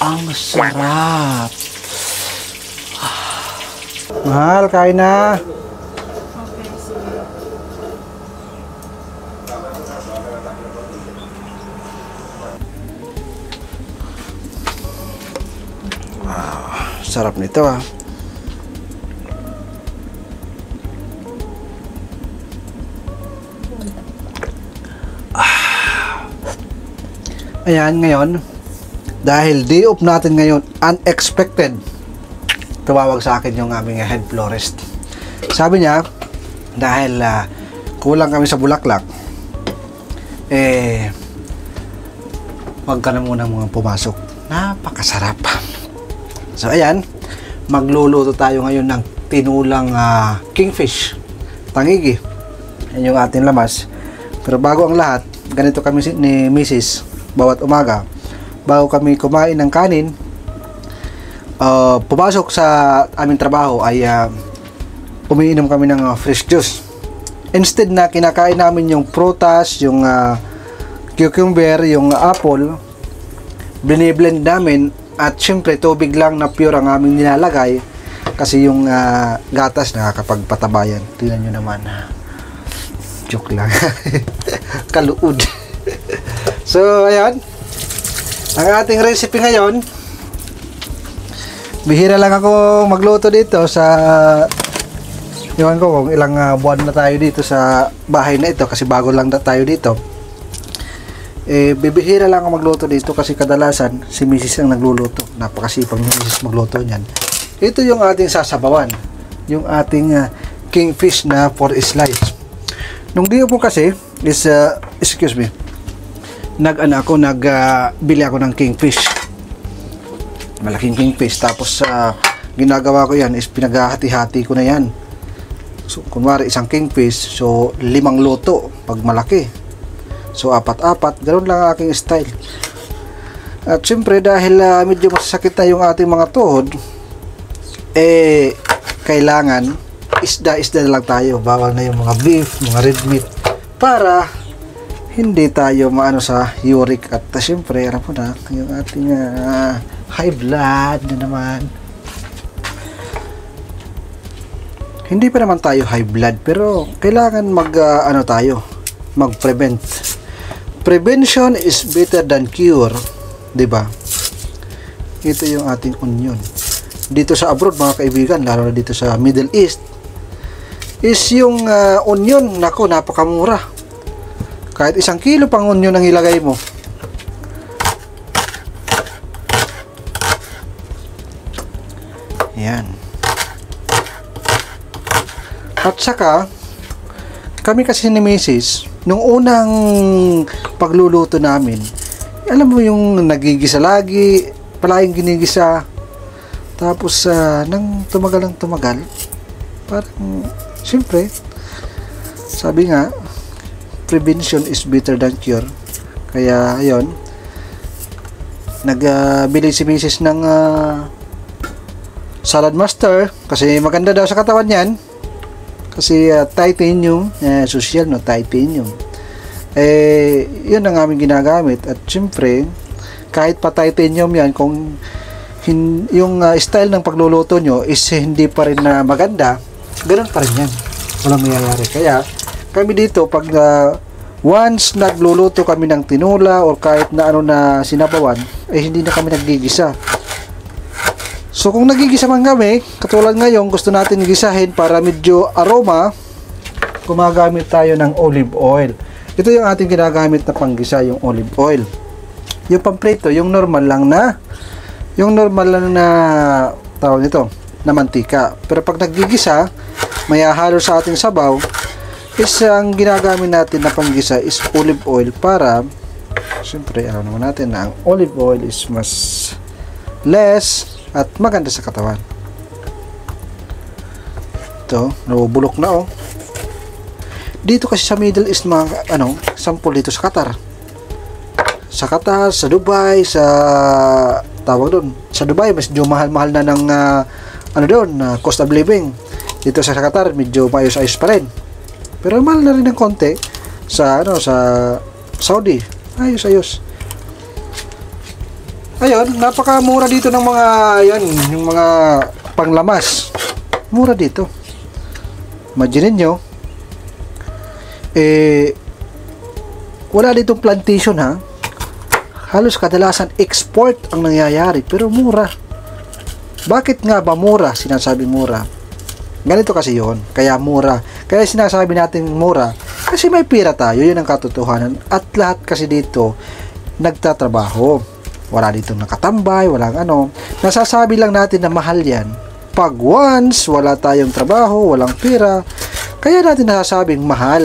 Ang sarap. Mahal, kain na. Okay, sige. Sarap nito ah. Ayan, ngayon, dahil day off natin ngayon, unexpected, tumawag sa akin yung aming head florist. Sabi niya, dahil kulang kami sa bulaklak, wag ka na muna mga pumasok. Napakasarap. So, ayan, magluluto tayo ngayon ng tinulang kingfish, tangigi. Yan yung ating lamas. Pero bago ang lahat, ganito kami ni Mrs. bawat umaga, bago kami kumain ng kanin, pumasok sa aming trabaho ay umiinom kami ng fresh juice. Instead na kinakain namin yung prutas, yung cucumber, yung apple, biniblend namin at syempre tubig lang na pure ang aming nilalagay kasi yung gatas nakakapagpatabayan. Tingnan nyo naman. Joke lang. Kaluud. So, ayan. Ang ating recipe ngayon, bihira lang ako magluto dito sa, iwan ko kung ilang buwan na tayo dito sa bahay na ito kasi bago lang na tayo dito. Bibihira lang ako magluto dito kasi kadalasan si Mrs. ang nagluluto. Napakasipag ni Mrs. magluto niyan. Ito yung ating sasabawan, yung ating kingfish na 4 slice. Nung di po kasi is excuse me, nagbili ako ng kingfish, malaking kingfish, tapos ginagawa ko yan is pinaghahati-hati ko na yan. So kunwari isang kingfish, so 5 luto pag malaki, so 4-4, ganoon lang ang aking style. At syempre dahil medyo masasakit na yung ating mga tuhod, kailangan isda-isda na lang tayo. Bawal na yung mga beef, mga red meat, para hindi tayo maano sa uric. At syempre alam mo na yung ating high blood na naman. Hindi pa naman tayo high blood, pero kailangan mag-prevent. Prevention is better than cure, 'di ba? Ito yung ating onion. Dito sa abroad mga kaibigan, lalo na dito sa Middle East, is yung onion, nako, napakamura. Kahit 1 kilo pang onion ang ilagay mo. Yan. At saka, kami kasi ni Mrs., nung unang pagluluto namin, alam mo yung nagigisa lagi, palaging ginigisa. Tapos, nang tumagal, parang, siyempre, sabi nga, prevention is better than cure. Kaya, ayun, nagbili si Mrs. ng salad master, kasi maganda daw sa katawan yan. Kasi titanium, social, no, titanium. Yun ang aming ginagamit. At siyempre, kahit pa titanium yan, kung yung style ng pagluluto nyo is hindi pa rin na maganda, ganoon pa rin yan, walang mangyayari. Kaya kami dito pag once nagluluto kami ng tinula or kahit na ano na sinabawan, hindi na kami naggigisa. So kung nagigisa man kami, katulad ngayon gusto natin gisahin para medyo aroma, gumagamit tayo ng olive oil. Ito yung ating ginagamit na panggisa, yung olive oil. Yung pamprito, yung normal lang na tawag nito, na mantika. Pero pag naggigisa, may halo sa ating sabaw, is ang ginagamit natin na panggisa is olive oil para, siyempre, alam naman natin na ang olive oil is mas less at maganda sa katawan. Ito, nabubulok na oh. Dito kasi sa Middle East, mga sample dito sa Qatar. Sa Qatar, sa Dubai, sa tawag doon, sa Dubai mas medyo mahal-mahal na ng cost of living. Dito sa Qatar medyo maayos-ayos pa rin, pero mahal na rin ng konti. Sa sa Saudi ayos-ayos. Ayun, napakamura dito ng mga, yan, yung mga panglamas. Mura dito. Imagine nyo, wala ditong plantation ha. Halos kadalasan export ang nangyayari, pero mura. Bakit nga ba mura? Sinasabi mura. Ganito kasi yon, kaya mura. Kaya sinasabi natin mura, kasi may pira tayo, yun ang katotohanan. At lahat kasi dito, nagtatrabaho. Wala dito nakatambay, walang ano. Nasasabi lang natin na mahal yan pag once wala tayong trabaho, walang pira. Kaya natin nasasabing mahal.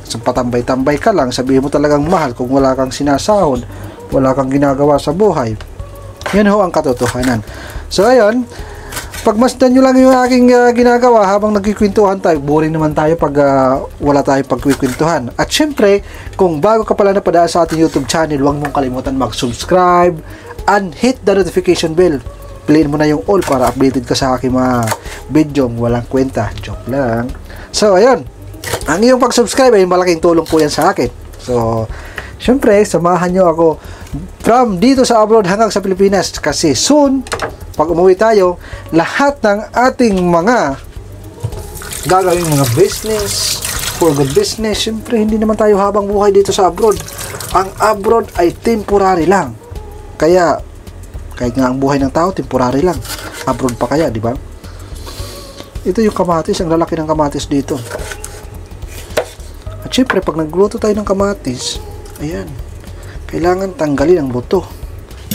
So, patambay-tambay ka lang, sabihin mo talagang mahal kung wala kang sinasahod, wala kang ginagawa sa buhay. Yan ho ang katotohanan. So ayun, pagmasdan nyo lang yung aking ginagawa habang nagkikwentuhan tayo. Boring naman tayo pag wala tayong pagkikwentuhan. At syempre, kung bago ka pala napadaan sa ating YouTube channel, huwag mong kalimutan mag-subscribe and hit the notification bell. Piliin mo na yung all para updated ka sa aking mga video walang kwenta. Joke lang. So, ayun. Ang iyong pag-subscribe ay malaking tulong po yan sa akin. So, syempre, samahan nyo ako from dito sa abroad hanggang sa Pilipinas. Kasi soon, pag umuwi tayo, lahat ng ating mga gagawing mga business, for good business, syempre hindi naman tayo habang buhay dito sa abroad. Ang abroad ay temporary lang. Kaya, kahit nga ang buhay ng tao, temporary lang. Abroad pa kaya, di ba? Ito yung kamatis, ang lalaki ng kamatis dito. At syempre, pag nagluto tayo ng kamatis, ayan, kailangan tanggalin ang buto.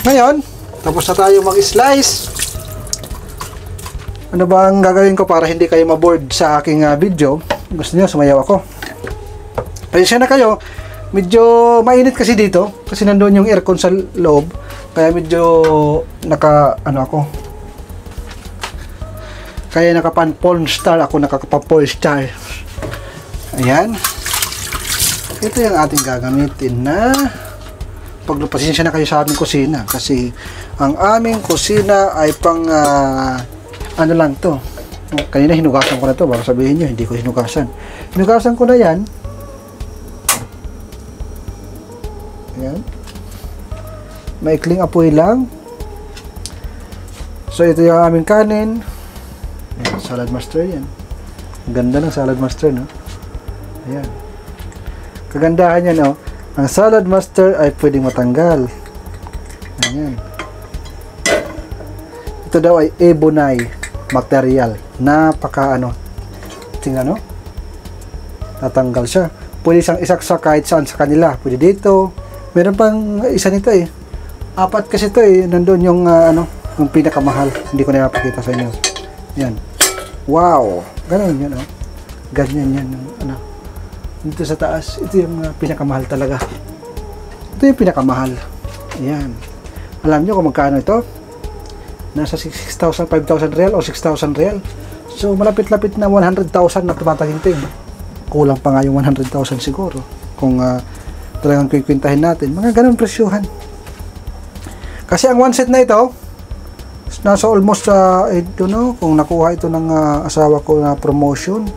Ngayon, tapos na tayo mag-slice. Ano ba ang gagawin ko para hindi kayo maboard sa aking video? Gusto niyo sumayaw ako? Pasensya na kayo. Medyo mainit kasi dito. Kasi nandoon yung aircon sa loob. Kaya medyo Kaya nakapan-porn star ako. Nakakapan-porn star. Ayan. Ito yung ating gagamitin na pagpasensya na kayo sa aming kusina. Kasi ang aming kusina ay pang ano lang to. Kanina hinugasan ko na to. Baka sabihin nyo, hindi ko hinugasan. Hinugasan ko na yan. Ayan. Maikling apoy lang. So ito yung aming kanin. Ayan, salad master yan. Ang ganda ng salad master, no? Ayan. Kagandahan yan, no? Ang salad master ay pwedeng matanggal. Ayan. Ito daw ay ebonite material. Napaka tingnan, no? Natanggal siya. Pwede siyang isaksak kahit saan sa kanila. Pwede dito. Meron pang isa nito eh. 4 kasi ito eh. Nandun yung yung pinakamahal. Hindi ko na napakita sa inyo. Yan. Wow. Ganun yan, no? Ganyan yan. Dito sa taas. Ito yung pinakamahal talaga. Ito yung pinakamahal. Ayan. Alam nyo kung magkano ito? Nasa 6,000, 5,000 real o 6,000 real. So, malapit-lapit na 100,000 na tumataginting. Kulang pa nga yung 100,000 siguro. Kung talagang kikwintahin natin. Mga ganun presyuhan. Kasi ang one set na ito, nasa almost, I don't know, kung nakuha ito ng asawa ko na promotion,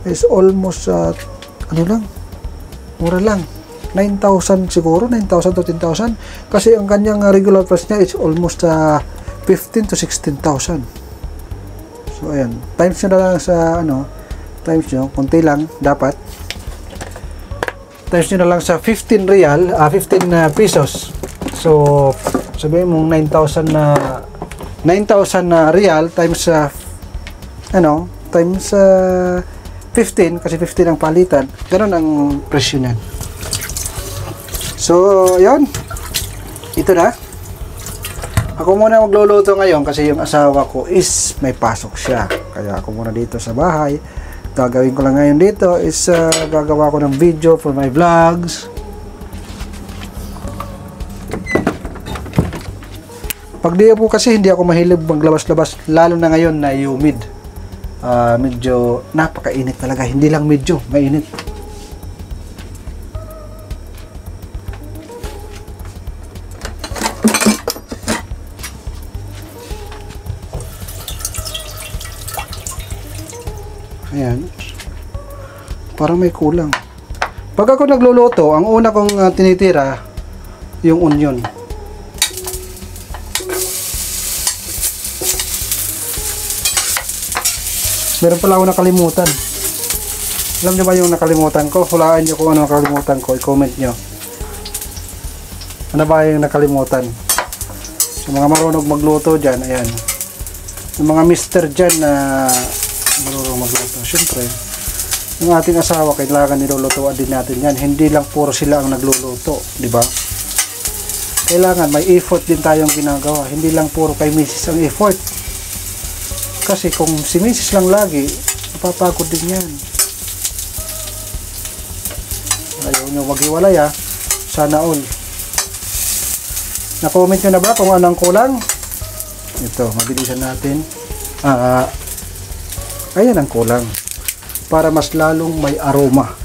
is almost, ano lang, mura lang. 9,000 siguro, 9,000 to 10,000. Kasi ang kanyang regular price niya is almost 15 to 16,000. So, ayan. Times nyo na lang sa, times nyo, konti lang, dapat. Times nyo na lang sa 15 real, 15 pesos. So, sabihin mong 9,000 na real times times 15 kasi 15 ang palitan. Ganun ang presyo niyan. So, yun. Ito na. Ako muna magluluto ngayon kasi yung asawa ko is may pasok siya. Kaya ako muna dito sa bahay. Gagawin ko lang ngayon dito is gagawa ko ng video for my vlogs. Pag di po kasi hindi ako mahilig maglabas-labas, lalo na ngayon na humid. Medyo napakainit talaga, hindi lang medyo, mainit. Ayan. Parang may kulang. Pag ako nagluluto, ang una kong tinitira yung onion. Meron pala ako nakalimutan. Alam niyo ba yung nakalimutan ko? Hulaan niyo kung ano nakalimutan ko. I-comment niyo. Ano ba yung nakalimutan? Sa mga marunong magluto dyan, ayan. Yung mga mister dyan na marunong magluto. Siyempre, yung ating asawa, kailangan nilulutuan din natin yan. Hindi lang puro sila ang nagluluto. Diba? Kailangan may effort din tayong ginagawa. Hindi lang puro kay Mrs. ang effort. Kasi kung si Mrs. lang lagi, napapagod din yan. Ayaw nyo maghiwalay ha. Sana all. Na-comment nyo na ba kung anong kulang? Ito, mabilisan natin. Ayan ang kulang. Para mas lalong may aroma.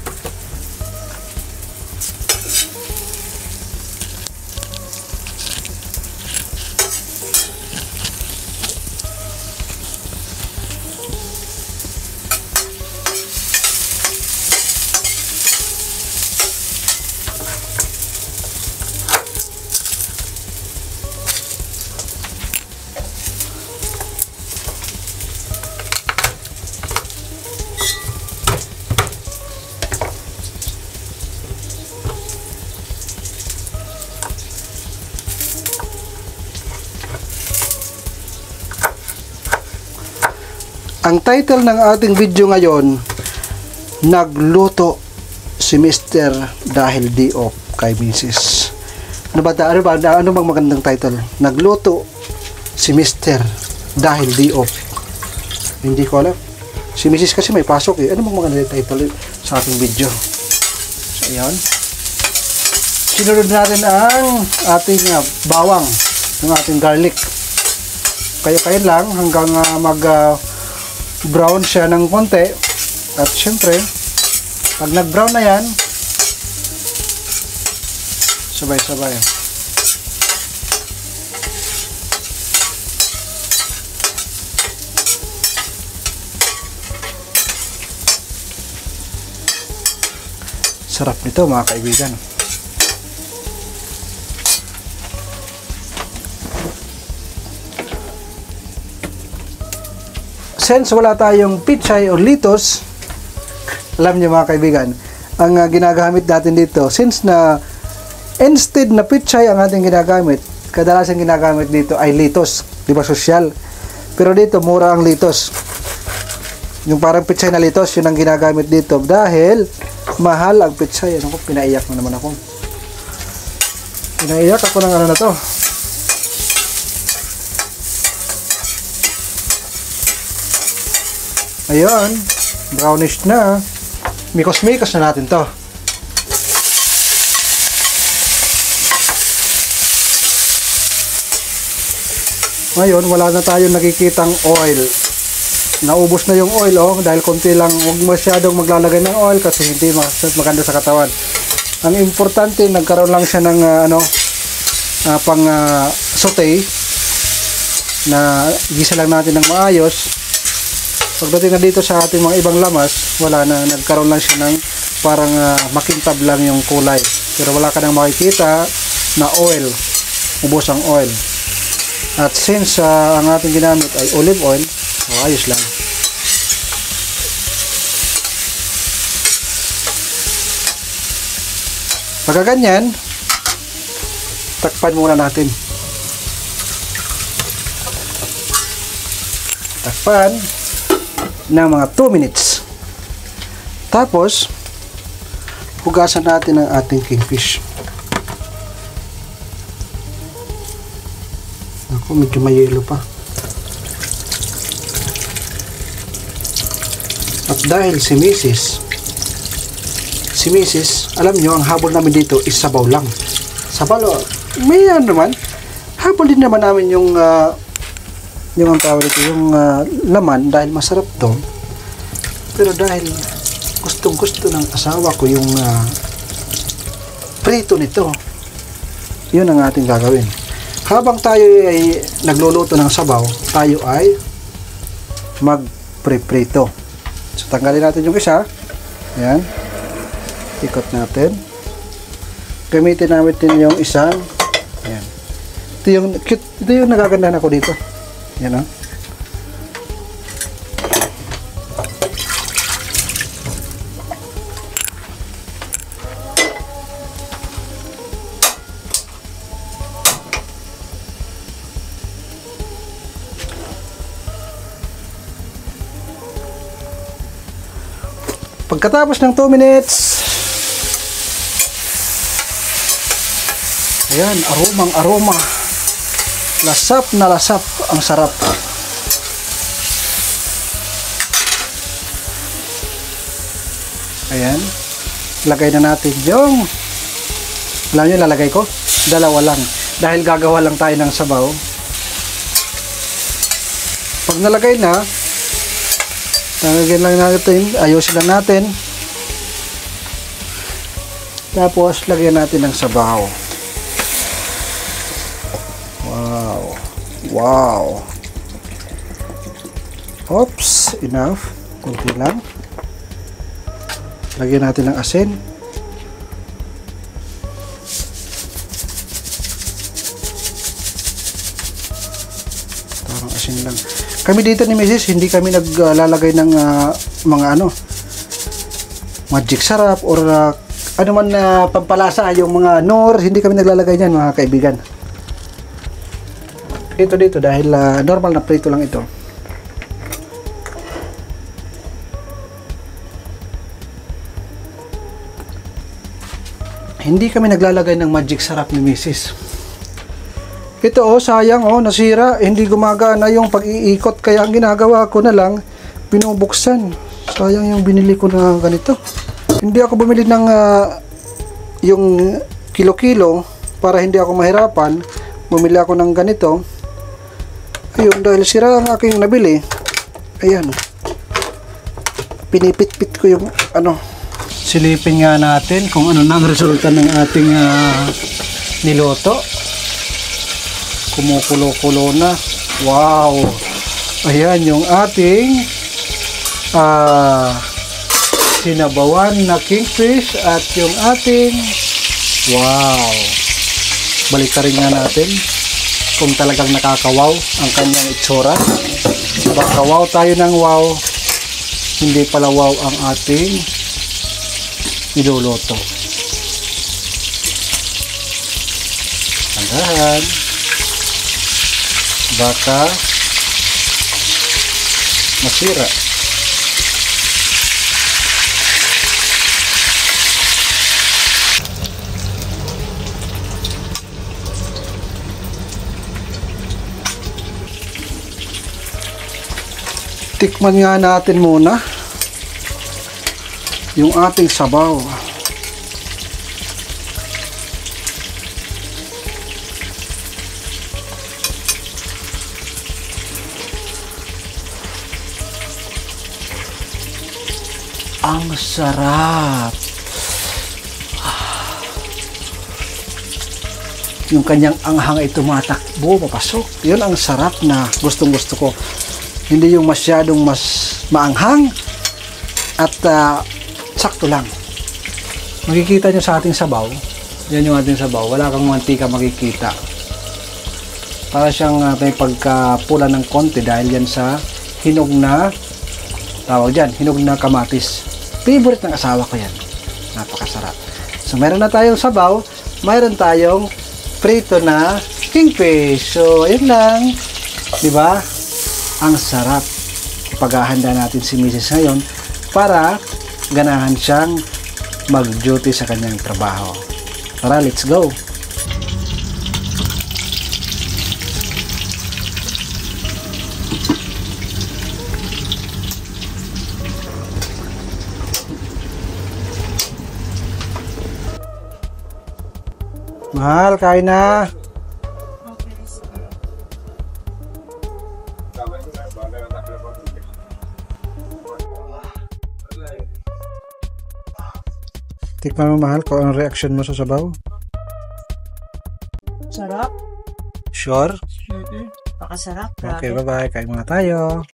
Ang title ng ating video ngayon, nagluto si Mr. dahil day off kay Mrs. Ano bang magandang title? Nagluto si Mr. dahil day off. Hindi ko alam. Si Mrs. kasi may pasok eh. Ano bang magandang title sa ating video? So, ayan. Sinunod natin ang ating bawang, ng ating garlic. Kayo lang hanggang brown siya ng konti. At syempre, pag nag-brown na yan, sabay-sabay. Sarap nito mga kaibigan. Since wala tayong pichay or litos, alam niyo mga kaibigan, ang ginagamit natin dito, since na instead na pichay ang ating ginagamit, kadalasan ginagamit dito ay litos, di ba sosyal? Pero dito mura ang litos. Yung parang pichay na litos, yun ang ginagamit dito dahil mahal ang pichay. Ano ko, pinaiyak na naman ako. Pinaiyak ako ng ano na to. Ayun, brownish na. Mikos-mikos na natin to. Ngayon, wala na tayong nakikitang oil. Naubos na yung oil, oh, dahil konti lang. Huwag masyadong maglalagay ng oil kasi hindi maganda sa katawan. Ang importante, nagkaroon lang siya ng pang saute na gisa lang natin ng maayos. Pagdating na dito sa ating mga ibang lamas, wala na, nagkaroon lang siya ng parang makintab lang yung kulay. Pero wala ka nang makikita na oil, ubos ang oil. At since ang ating ginamit ay olive oil, ayos lang. Pagka ganyan, takpan muna natin. Takpan ng mga 2 minutes. Tapos, hugasan natin ang ating kingfish. Ako, medyo may yelo pa. At dahil si Mrs., alam nyo, ang habol namin dito is sabaw lang. Sabaw, may naman, habol din naman namin yung ang tawag dito, yung laman, dahil masarap to. Pero dahil gustong gusto ng asawa ko yung prito nito, yun ang ating gagawin. Habang tayo ay nagluluto ng sabaw, tayo ay mag-prito. So tanggalin natin yung isa. Ayan, ikot natin. Gamitin natin yung isang, ayan, ito yung nagagandahan ako dito. Yan o. Pagkatapos ng 2 minutes, ayan, aroma. Lasap na lasap. Ang sarap. Ayan. Lagay na natin yung, alam nyo, lalagay ko? 2 lang. Dahil gagawa lang tayo ng sabaw. Pag nalagay na, lagyan lang natin, ayusin lang natin. Tapos, lagyan natin ng sabaw. Wow. Oops, enough. Kunti lang. Lagyan natin ng asin. Parang asin lang. Kami dito ni Mrs. hindi kami naglalagay ng mga magic sarap or ano man na pampalasa, yung mga nor, hindi kami naglalagay niyan, mga kaibigan. Dito dahil normal na prito lang ito. Hindi kami naglalagay ng magic sarap ni Mrs. Ito sayang nasira, hindi gumagana yung pag-iikot, kaya ang ginagawa ko na lang binubuksan. Sayang yung binili ko na ganito. Hindi ako bumili ng yung kilo-kilo para hindi ako mahirapan. Bumili ako ng ganito. Ayun, dahil sira ang aking nabili. Ayan. Pinipit-pit ko yung Silipin nga natin kung ano na ang resulta ng ating niloto. Kumukulo-kulo na. Wow! Ayan yung ating sinabawan na kingfish at yung ating wow! Balikarin nga natin kung talagang nakakawaw ang kanyang itsura. Baka wow tayo ng wow, hindi pala wow ang ating niluluto. Tandahan, baka masira. Tikman nga natin muna yung ating sabaw. Ang sarap. Yung kanyang anghang ay tumatakbo, papasok. Yun ang sarap na gustong-gusto ko. Hindi yung masyadong maanghang at sakto lang. Makikita nyo sa ating sabaw. Yan yung ating sabaw. Wala kang mantika makikita. Para siyang may pagkapula ng konti dahil yan sa hinog na tawag dyan, hinog na kamatis. Favorite ng asawa ko yan. Napakasarap. So meron na tayong sabaw, mayroon tayong prito na kingfish. So ayun lang. Diba? Ang sarap. Paghahanda natin si Mrs. ngayon para ganahan siyang mag-duty sa kanyang trabaho. Tara, let's go! Mahal, kain na! Okay, sige. Tikman mo, mahal, kung anong reaction mo sa sabaw. Sarap. Sure? Pakasarap. Okay, bye-bye. Kain muna tayo.